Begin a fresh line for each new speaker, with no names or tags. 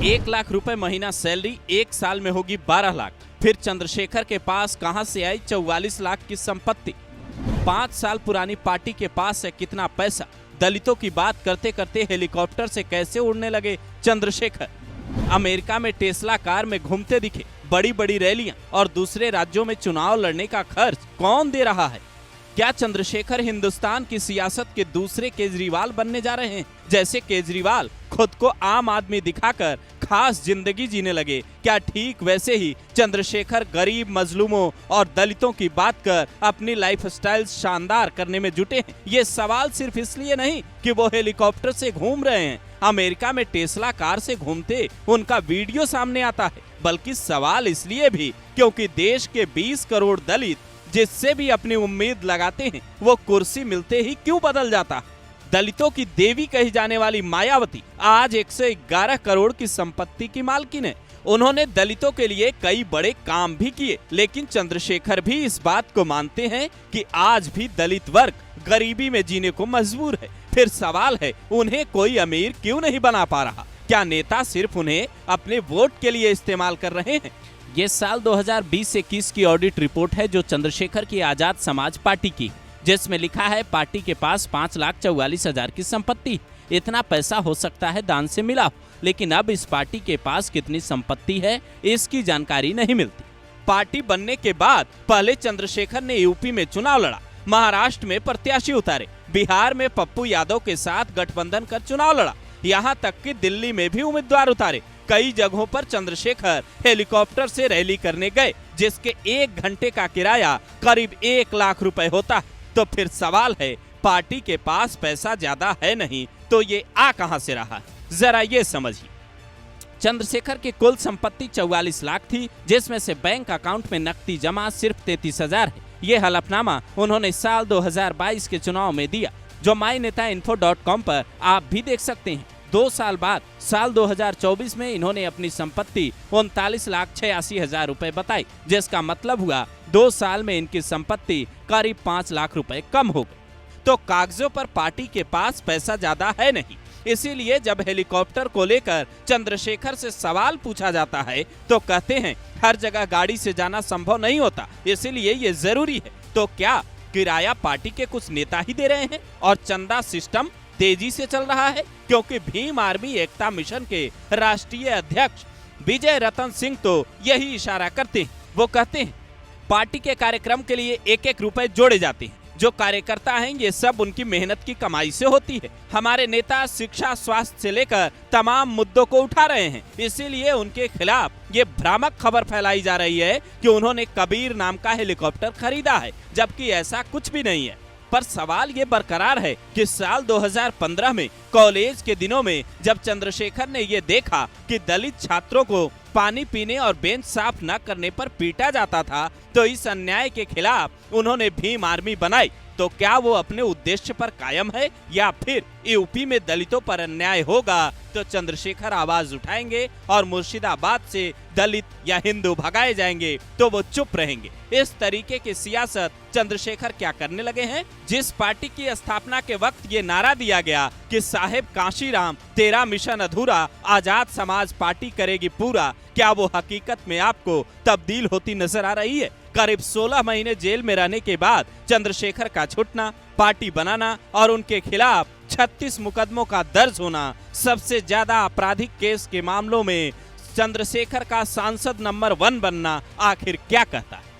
1 लाख रुपए महीना सैलरी, 1 साल में होगी 12 लाख। फिर चंद्रशेखर के पास कहां से आई 44 लाख की संपत्ति? 5 साल पुरानी पार्टी के पास है कितना पैसा? दलितों की बात करते करते हेलीकॉप्टर से कैसे उड़ने लगे चंद्रशेखर? अमेरिका में टेस्ला कार में घूमते दिखे, बड़ी बड़ी रैलियां और दूसरे राज्यों में चुनाव लड़ने का खर्च कौन दे रहा है? क्या चंद्रशेखर हिंदुस्तान की सियासत के दूसरे केजरीवाल बनने जा रहे हैं? जैसे केजरीवाल खुद को आम आदमी दिखाकर खास जिंदगी जीने लगे, क्या ठीक वैसे ही चंद्रशेखर गरीब, मजलूमों और दलितों की बात कर अपनी लाइफस्टाइल शानदार करने में जुटे हैं? ये सवाल सिर्फ इसलिए नहीं कि वो हेलीकॉप्टर से घूम रहे हैं, अमेरिका में टेस्ला कार से घूमते उनका वीडियो सामने आता है, बल्कि सवाल इसलिए भी क्योंकि देश के 20 करोड़ दलित जिससे भी अपनी उम्मीद लगाते हैं वो कुर्सी मिलते ही क्यों बदल जाता है? दलितों की देवी कही जाने वाली मायावती आज 111 करोड़ की संपत्ति की मालकिन है। उन्होंने दलितों के लिए कई बड़े काम भी किए, लेकिन चंद्रशेखर भी इस बात को मानते हैं कि आज भी दलित वर्ग गरीबी में जीने को मजबूर है। फिर सवाल है, उन्हें कोई अमीर क्यों नहीं बना पा रहा? क्या सिर्फ उन्हें अपने वोट के लिए इस्तेमाल कर रहे हैं? ये साल 2020-21 की ऑडिट रिपोर्ट है जो चंद्रशेखर की आजाद समाज पार्टी की, जिसमें लिखा है पार्टी के पास 5,44,000 की संपत्ति। इतना पैसा हो सकता है दान से मिला हो, लेकिन अब इस पार्टी के पास कितनी संपत्ति है इसकी जानकारी नहीं मिलती। पार्टी बनने के बाद पहले चंद्रशेखर ने यूपी में चुनाव लड़ा, महाराष्ट्र में प्रत्याशी उतारे, बिहार में पप्पू यादव के साथ गठबंधन कर चुनाव लड़ा, यहाँ तक कि दिल्ली में भी उम्मीदवार उतारे। कई जगहों पर चंद्रशेखर हेलीकॉप्टर से रैली करने गए, जिसके 1 घंटे का किराया करीब 1 लाख रुपए होता है। तो फिर सवाल है, पार्टी के पास पैसा ज्यादा है नहीं तो ये आ कहां से रहा है? जरा ये समझिए। चंद्रशेखर की कुल संपत्ति 44 लाख थी, जिसमें से बैंक अकाउंट में नकदी जमा सिर्फ 33,000 है। ये हलफनामा उन्होंने साल 2022 के चुनाव में दिया, जो mynetainfo.com पर आप भी देख सकते हैं। 2 साल बाद साल 2024 में इन्होंने अपनी संपत्ति 39,86,000 रुपए बताई, जिसका मतलब हुआ 2 साल में इनकी संपत्ति करीब 5 लाख रुपए कम हो गई। तो कागजों पर पार्टी के पास पैसा ज्यादा है नहीं, इसीलिए जब हेलीकॉप्टर को लेकर चंद्रशेखर से सवाल पूछा जाता है तो कहते हैं हर जगह गाड़ी से जाना संभव नहीं होता, इसीलिए ये जरूरी है। तो क्या किराया पार्टी के कुछ नेता ही दे रहे हैं और चंदा सिस्टम तेजी से चल रहा है? क्योंकि भीम आर्मी एकता मिशन के राष्ट्रीय अध्यक्ष विजय रतन सिंह तो यही इशारा करते हैं। वो कहते हैं पार्टी के कार्यक्रम के लिए 1-1 रुपए जोड़े जाते हैं, जो कार्यकर्ता हैं ये सब उनकी मेहनत की कमाई से होती है। हमारे नेता शिक्षा, स्वास्थ्य से लेकर तमाम मुद्दों को उठा रहे हैं, इसीलिए उनके खिलाफ ये भ्रामक खबर फैलाई जा रही है कि उन्होंने कबीर नाम का हेलीकॉप्टर खरीदा है, जबकि ऐसा कुछ भी नहीं है। पर सवाल ये बरकरार है कि साल 2015 में कॉलेज के दिनों में जब चंद्रशेखर ने ये देखा कि दलित छात्रों को पानी पीने और बेंच साफ न करने पर पीटा जाता था, तो इस अन्याय के खिलाफ उन्होंने भीम आर्मी बनाई। तो क्या वो अपने उद्देश्य पर कायम है या फिर यूपी में दलितों पर अन्याय होगा तो चंद्रशेखर आवाज उठाएंगे और मुर्शिदाबाद से दलित या हिंदू भगाए जाएंगे तो वो चुप रहेंगे? इस तरीके की सियासत चंद्रशेखर क्या करने लगे हैं? जिस पार्टी की स्थापना के वक्त ये नारा दिया गया कि साहेब कांशीराम तेरा मिशन अधूरा, आजाद समाज पार्टी करेगी पूरा, क्या वो हकीकत में आपको तब्दील होती नजर आ रही है? करीब 16 महीने जेल में रहने के बाद चंद्रशेखर का छूटना, पार्टी बनाना और उनके खिलाफ 36 मुकदमों का दर्ज होना, सबसे ज्यादा आपराधिक केस के मामलों में चंद्रशेखर का सांसद नंबर 1 बनना आखिर क्या कहता है?